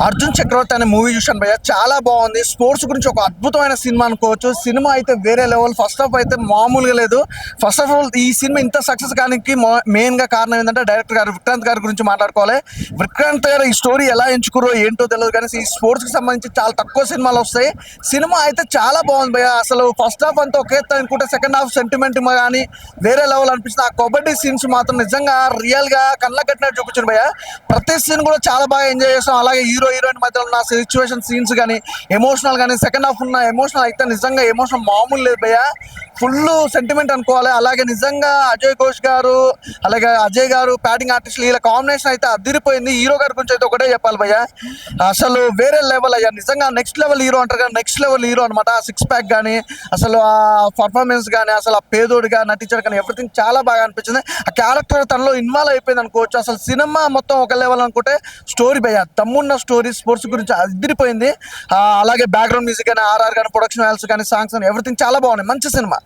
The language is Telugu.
అర్జున్ చక్రవర్తి అనే మూవీ చూశాను భయ్య, చాలా బాగుంది. స్పోర్ట్స్ గురించి ఒక అద్భుతమైన సినిమా అనుకోవచ్చు. సినిమా అయితే వేరే లెవెల్. ఫస్ట్ హాఫ్ అయితే మామూలుగా లేదు. ఫస్ట్ ఆఫ్ ఆల్ ఈ సినిమా ఇంత సక్సెస్ కానికి మెయిన్ గా కారణం ఏంటంటే డైరెక్టర్ గారు విక్రాంత్ గారి గురించి మాట్లాడుకోవాలి. విక్రాంత్ గారు ఈ స్టోరీ ఎలా ఎంచుకురో ఏంటో తెలియదు, కానీ ఈ స్పోర్ట్స్ కి సంబంధించి చాలా తక్కువ సినిమాలు వస్తాయి. సినిమా అయితే చాలా బాగుంది భయ్య. అసలు ఫస్ట్ హాఫ్ అంతా ఒకే అనుకుంటే సెకండ్ హాఫ్ సెంటిమెంట్ కానీ వేరే లెవెల్ అనిపిస్తుంది. ఆ కబడ్డీ సీన్స్ మాత్రం నిజంగా రియల్ గా కళ్ళ కట్టినట్టు చూపించారు భయ్య. ప్రతి సీన్ కూడా చాలా బాగా ఎంజాయ్ చేస్తాం. అలాగే హీరో హీరోయిన్ మధ్యలో ఉన్న సిచ్యువేషన్ సీన్స్ కానీ ఎమోషనల్ కానీ సెకండ్ హాఫ్ ఉన్న ఎమోషనల్ అయితే నిజంగా ఎమోషన్ మామూలు లేదు భయ్య. ఫుల్ సెంటిమెంట్ అనుకోవాలి. అలాగే నిజంగా అజయ్ ఘోష్ గారు అలాగే అజయ్ గారు బ్యాటింగ్ ఆర్టిస్టులు వీళ్ళ కాంబినేషన్ అయితే అదిరిపోయింది. హీరో గారి గురించి అయితే ఒకటే చెప్పాలి భయ్య, అసలు వేరే లెవెల్ అయ్యా. నిజంగా నెక్స్ట్ లెవెల్ హీరో అంటారు కదా, నెక్స్ట్ లెవెల్ హీరో అనమాట. ఆ సిక్స్ ప్యాక్ కానీ అసలు ఆ పర్ఫార్మెన్స్ కానీ అసలు ఆ పేదోడిగా నటించడం కానీ ఎవ్రీథింగ్ చాలా బాగా అనిపించింది. ఆ క్యారెక్టర్ తనలో ఇన్వాల్వ్ అయిపోయింది అనుకోవచ్చు. అసలు సినిమా మొత్తం ఒక లెవెల్ అనుకుంటే స్టోరీ భయ్య తమ్మున్న స్టోరీ స్పోర్ట్స్ గురించి అదిరిపోయింది. అలాగే బ్యాక్గ్రౌండ్ మ్యూజిక్ కానీ ఆర్ఆర్ కానీ ప్రొడక్షన్ వాల్యూస్ కానీ సాంగ్స్ కానీ ఎవ్రీథింగ్ చాలా బాగున్నాయి. మంచి సినిమా.